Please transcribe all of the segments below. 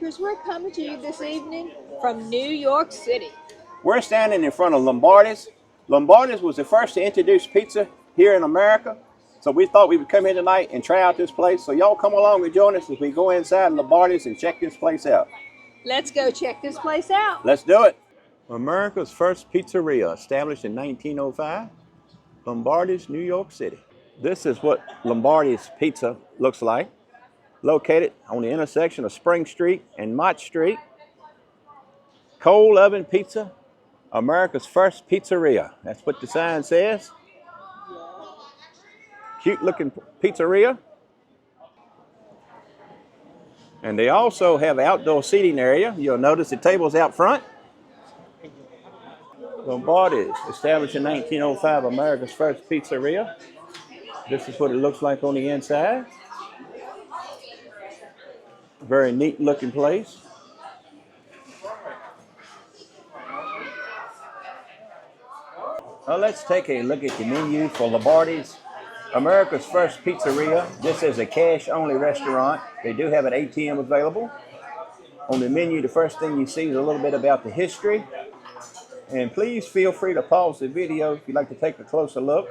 Foodseekers, we're coming to you this evening from New York City. We're standing in front of Lombardi's. Lombardi's was the first to introduce pizza here in America. So we thought we would come here tonight and try out this place. So y'all come along and join us as we go inside Lombardi's and check this place out. Let's go check this place out. Let's do it. America's first pizzeria, established in 1905. Lombardi's, New York City. This is what Lombardi's pizza looks like. Located on the intersection of Spring Street and Mott Street. Cold oven pizza, America's first pizzeria. That's what the sign says. Cute looking pizzeria. And they also have outdoor seating area. You'll notice the tables out front. Lombardi's, established in 1905, America's first pizzeria. This is what it looks like on the inside. Very neat looking place. Well, let's take a look at the menu for Lombardi's, America's first pizzeria. This is a cash-only restaurant. They do have an ATM available. On the menu, the first thing you see is a little bit about the history. And please feel free to pause the video if you'd like to take a closer look.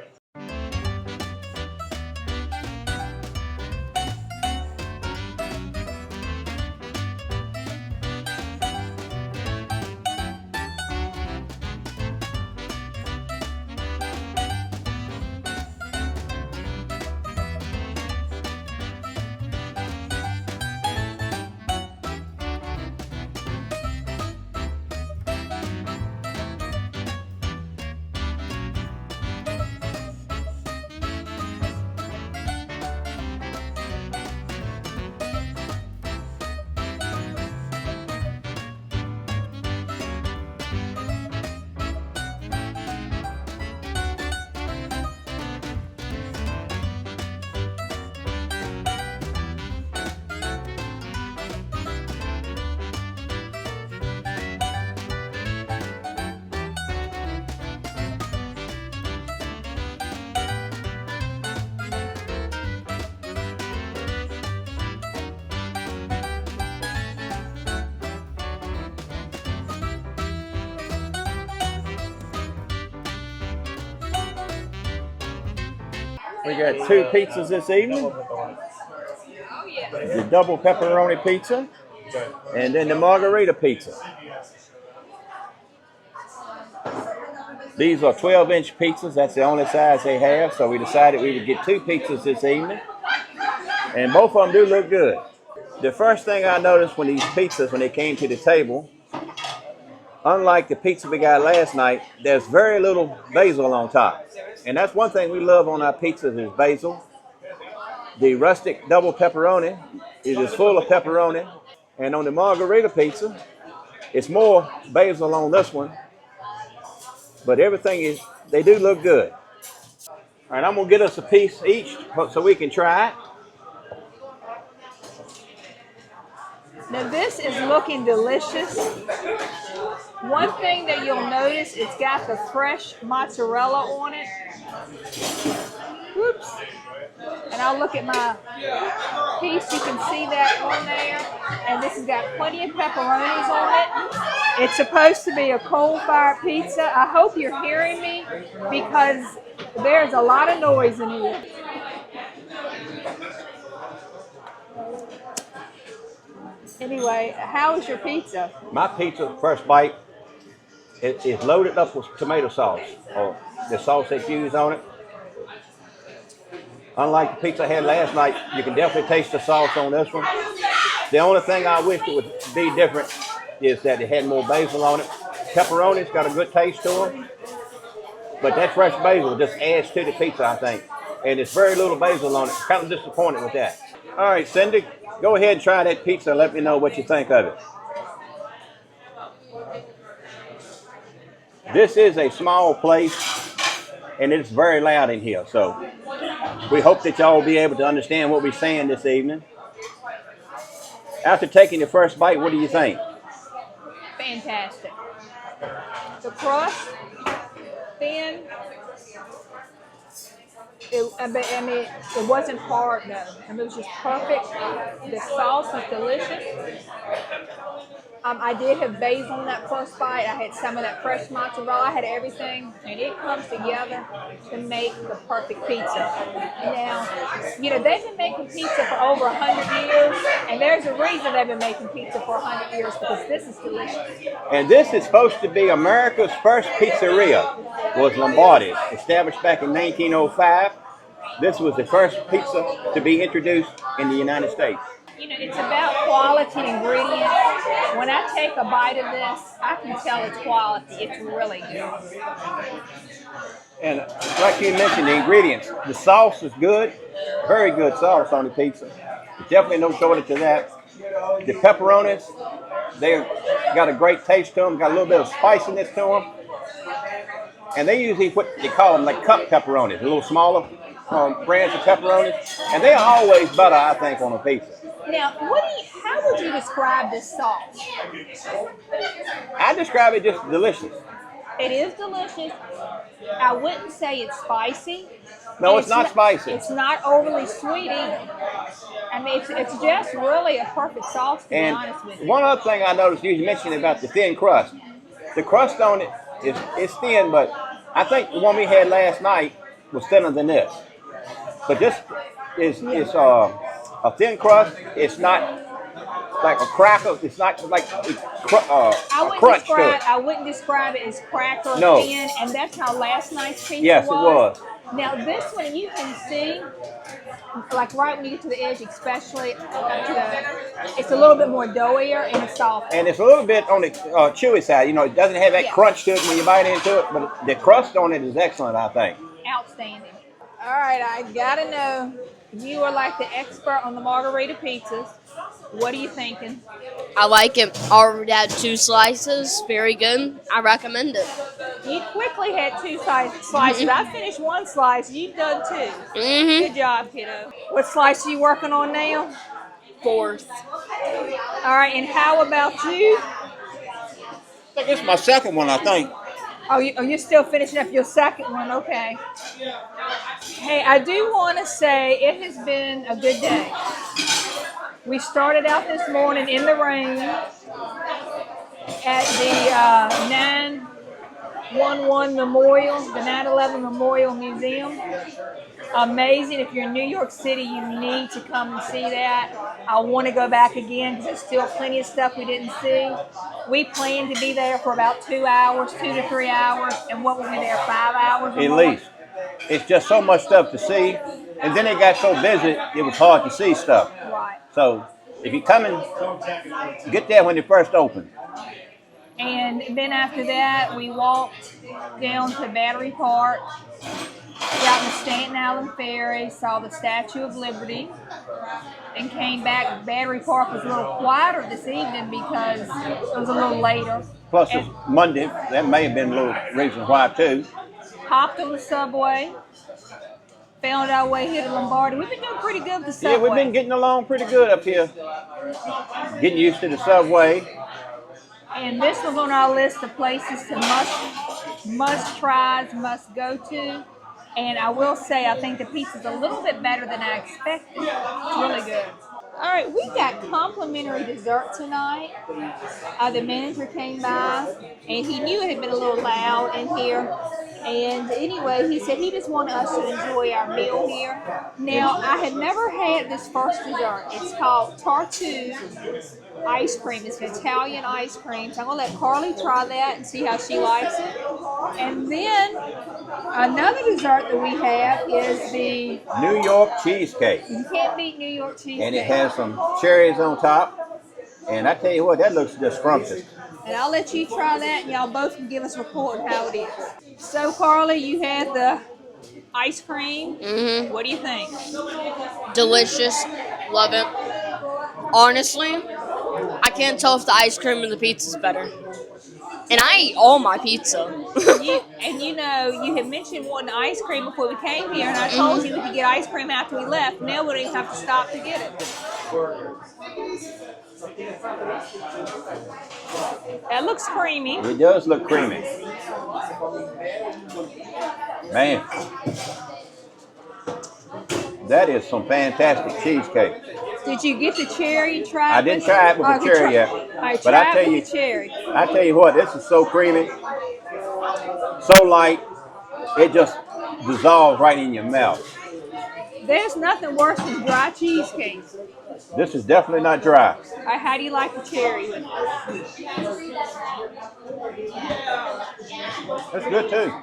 We got two pizzas this evening. The double pepperoni pizza and then the Margherita pizza. These are 12-inch pizzas. That's the only size they have, so we decided we would get two pizzas this evening. And both of them do look good. The first thing I noticed when these pizzas, when they came to the table, unlike the pizza we got last night, there's very little basil on top. And that's one thing we love on our pizzas is basil. The rustic double pepperoni is full of pepperoni. And on the Margherita pizza, it's more basil on this one. But everything is, they do look good. All right, I'm gonna get us a piece each so we can try it. Now this is looking delicious. One thing that you'll notice, it's got the fresh mozzarella on it. Whoops. And I'll look at my piece, you can see that on there. And this has got plenty of pepperonis on it. It's supposed to be a coal-fired pizza. I hope you're hearing me because there's a lot of noise in here. Anyway, how is your pizza? My pizza, first bite, it's loaded up with tomato sauce, or the sauce that's used on it. Unlike the pizza I had last night, you can definitely taste the sauce on this one. The only thing I wish it would be different is that it had more basil on it. Pepperoni's got a good taste to them, but that fresh basil just adds to the pizza, I think. And there's very little basil on it. Kind of disappointed with that. All right, Cindy, go ahead and try that pizza and let me know what you think of it. This is a small place, and it's very loud in here, so we hope that y'all will be able to understand what we're saying this evening. After taking your first bite, what do you think? Fantastic. The crust, thin. I mean, it wasn't hard though. I mean, it was just perfect. The sauce was delicious. I did have basil in that first bite. I had some of that fresh mozzarella. I had everything, and it comes together to make the perfect pizza. Now, you know, they've been making pizza for over 100 years, and there's a reason they've been making pizza for 100 years, because this is delicious. And this is supposed to be America's first pizzeria. Was Lombardi, established back in 1905. This was the first pizza to be introduced in the United States. You know, it's about quality ingredients. When I take a bite of this, I can tell it's quality. It's really good. And like you mentioned, the ingredients. The sauce is good. Very good sauce on the pizza. Definitely no shortage of that. The pepperonis, they got a great taste to them. Got a little bit of spiciness to them. And they usually what they call them like cup pepperonis, a little smaller brands of pepperonis. And they are always better, I think, on a pizza. Now, how would you describe this sauce? I describe it just delicious. It is delicious. I wouldn't say it's spicy. No, it's not spicy. It's not overly sweet either. I mean, it's just really a perfect sauce, to be honest with you. One other thing I noticed, you mentioned about the thin crust. The crust on it is thin, but I think the one we had last night was thinner than this. But this is a thin crust. It's not like a cracker. It's not like a crunch to it. I wouldn't describe it as cracker thin, and that's how last night's pizza was. Yes, it was. Now this one you can see, like right when you get to the edge, especially, it's a little bit more doughier and it's soft. And it's a little bit on the chewy side. You know, it doesn't have that crunch to it when you bite into it, but the crust on it is excellent, I think. Outstanding. All right, I gotta know, you are like the expert on the Margherita pizzas. What are you thinking? I like it. Already had 2 slices. Very good. I recommend it. You quickly had 2 slices. I finished 1 slice. You've done 2. Good job, kiddo. What slice are you working on now? 4th. All right, and how about you? I think this is my second one, I think. Oh, you're still finishing up your second one. Okay. Hey, I do want to say it has been a good day. We started out this morning in the rain at the 9/11 Memorial, the 9/11 Memorial Museum. Amazing. If you're in New York City, you need to come and see that. I want to go back again because there's still plenty of stuff we didn't see. We planned to be there for about 2 hours, 2 to 3 hours, and what, we'll be there 5 hours? At least. It's just so much stuff to see. And then it got so busy, it was hard to see stuff. Right. So if you come and get there when it first opened. And then after that, we walked down to Battery Park, got on the Staten Island Ferry, saw the Statue of Liberty, and came back. Battery Park was a little quieter this evening because it was a little later. Plus it's Monday. That may have been a little reason why too. Hopped on the subway. Found our way here to Lombardi. We've been doing pretty good with the subway. Yeah, we've been getting along pretty good up here. Getting used to the subway. And this was on our list of places to must tries, must go to. And I will say, I think the pizza's a little bit better than I expected. It's really good. All right, we got complimentary dessert tonight. The manager came by, and he knew it had been a little loud in here. And anyway, he said he just wanted us to enjoy our meal here. Now, I had never had this first dessert. It's called tartuffe ice cream. It's an Italian ice cream. So I'm going to let Carly try that and see how she likes it. And then another dessert that we have is the New York cheesecake. You can't beat New York cheesecake. And it has some cherries on top. And I tell you what, that looks just scrumptious. And I'll let you try that, and y'all both can give us a report on how it is. So, Carly, you had the ice cream. What do you think? Delicious. Love it. Honestly, I can't tell if the ice cream or the pizza's better. And I eat all my pizza. You know, you had mentioned wanting ice cream before we came here, and I told you we could get ice cream after we left. Now we don't even have to stop to get it. That looks creamy. It does look creamy. Man. That is some fantastic cheesecake. Did you get the cherry? Try it I didn't try it with the cherry yet. All right, But I try tell it you, with the cherry. I tell you what, this is so creamy, so light, it just dissolves right in your mouth. There's nothing worse than dry cheesecake. This is definitely not dry. All right, how do you like the cherry with it? That's good too.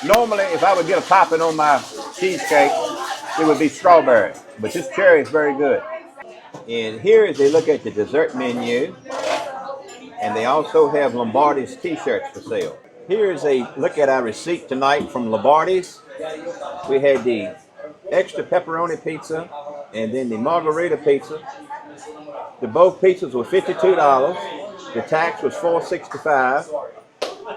Normally, if I would get a topping on my cheesecake, it would be strawberry. But this cherry is very good. And here is a look at the dessert menu. And they also have Lombardi's t-shirts for sale. Here is a look at our receipt tonight from Lombardi's. We had the extra pepperoni pizza and then the Margherita pizza. The both pizzas were $52. The tax was $4.65.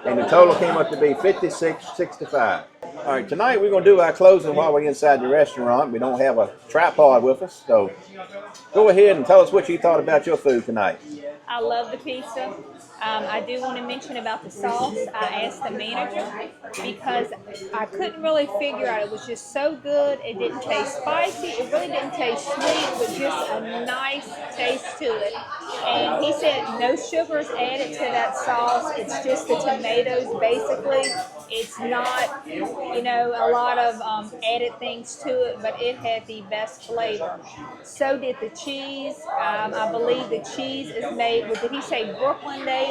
And the total came up to be $56.65. All right, tonight we're going to do our closing while we're inside the restaurant. We don't have a tripod with us, so go ahead and tell us what you thought about your food tonight. I love the pizza. I do want to mention about the sauce. I asked the manager because I couldn't really figure out. It was just so good. It didn't taste spicy. It really didn't taste sweet, but just a nice taste to it. And he said no sugar is added to that sauce. It's just the tomatoes, basically. It's not, a lot of added things to it, but it had the best flavor. So did the cheese. I believe the cheese is made with, did he say Brooklyn, David?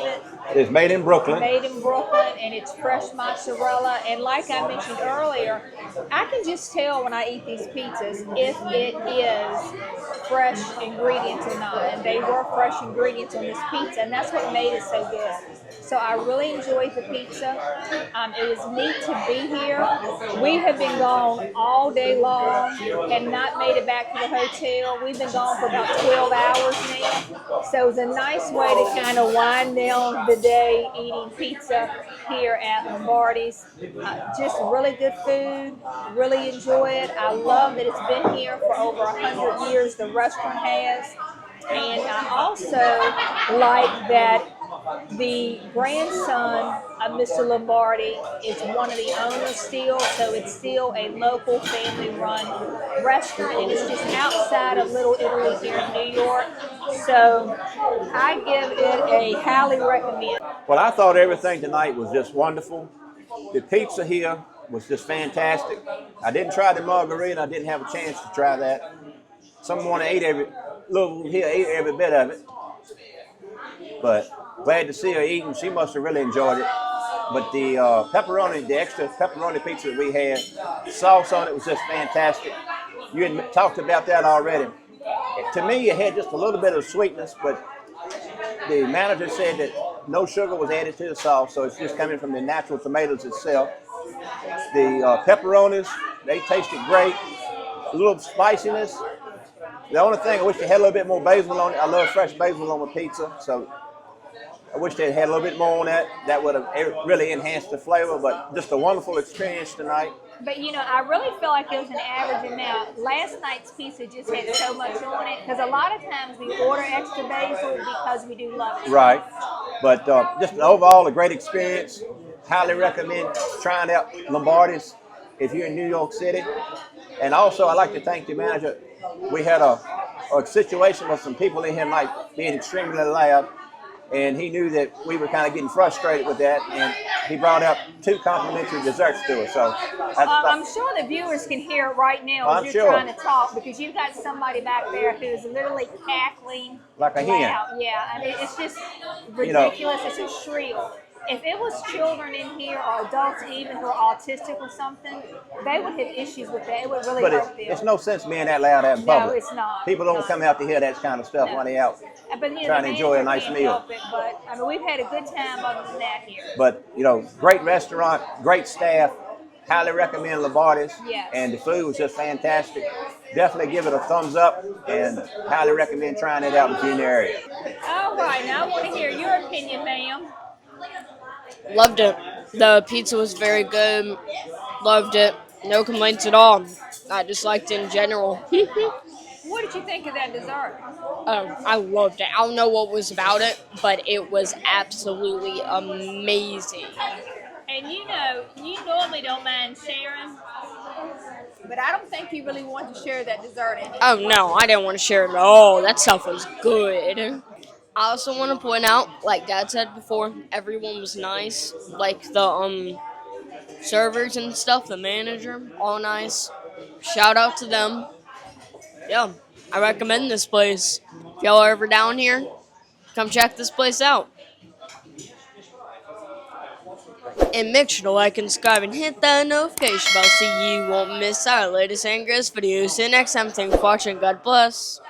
It's made in Brooklyn. Made in Brooklyn, and it's fresh mozzarella. And like I mentioned earlier, I can just tell when I eat these pizzas if it is fresh ingredients or not. And they were fresh ingredients on this pizza, and that's what made it so good. So I really enjoyed the pizza. It was neat to be here. We have been gone all day long and not made it back to the hotel. We've been gone for about 12 hours now. So it was a nice way to kind of wind down the day eating pizza here at Lombardi's. Just really good food. Really enjoy it. I love that it's been here for over 100 years. The restaurant has. And I also like that the grandson of Mr. Lombardi is one of the owners still, so it's still a local family-run restaurant, and it's just outside of Little Italy here in New York. So I give it a highly recommend. Well, I thought everything tonight was just wonderful. The pizza here was just fantastic. I didn't try the margarita. I didn't have a chance to try that. Someone ate every bit of it. But glad to see her eating. She must have really enjoyed it. But the the extra pepperoni pizza that we had, sauce on it was just fantastic. You had talked about that already. To me, it had just a little bit of sweetness, but the manager said that no sugar was added to the sauce, so it's just coming from the natural tomatoes itself. The pepperonis, they tasted great. A little spiciness. The only thing, I wish they had a little bit more basil on it. I love fresh basil on my pizza, so I wish they had a little bit more on that. That would have really enhanced the flavor, but just a wonderful experience tonight. But I really feel like it was an average amount. Last night's pizza just had so much on it, because a lot of times we order extra basil because we do love it. Right. But just overall, a great experience. Highly recommend trying out Lombardi's if you're in New York City. And also, I'd like to thank the manager. We had a situation with some people in here tonight being extremely loud, and he knew that we were kind of getting frustrated with that, and he brought out 2 complimentary desserts to us. So I'm sure the viewers can hear it right now as you're trying to talk, because you've got somebody back there who's literally cackling like a hen. Yeah, I mean, it's just ridiculous. It's a shrill. If it was children in here or adults even who are autistic or something, they would have issues with that. It would really hurt them. But it's no sense being that loud out in public. No, it's not. People don't come out to hear that kind of stuff when they're out trying to enjoy a nice meal. But I mean, we've had a good time other than that here. But, great restaurant, great staff. Highly recommend Lombardi's. Yes. And the food was just fantastic. Definitely give it a thumbs up, and highly recommend trying it out if you're in the area. All right, now I want to hear your opinion, ma'am. Loved it. The pizza was very good. Loved it. No complaints at all. I just liked it in general. What did you think of that dessert? I loved it. I don't know what was about it, but it was absolutely amazing. And you normally don't mind sharing. But I don't think you really want to share that dessert in. Oh no, I didn't want to share it at all. That stuff was good. I also want to point out, like Dad said before, everyone was nice. Like the servers and stuff, the manager, all nice. Shout out to them. Yeah, I recommend this place. If y'all are ever down here, come check this place out. And make sure to like and subscribe and hit that notification bell so you won't miss our latest and greatest videos. See you next time. Thanks for watching. God bless.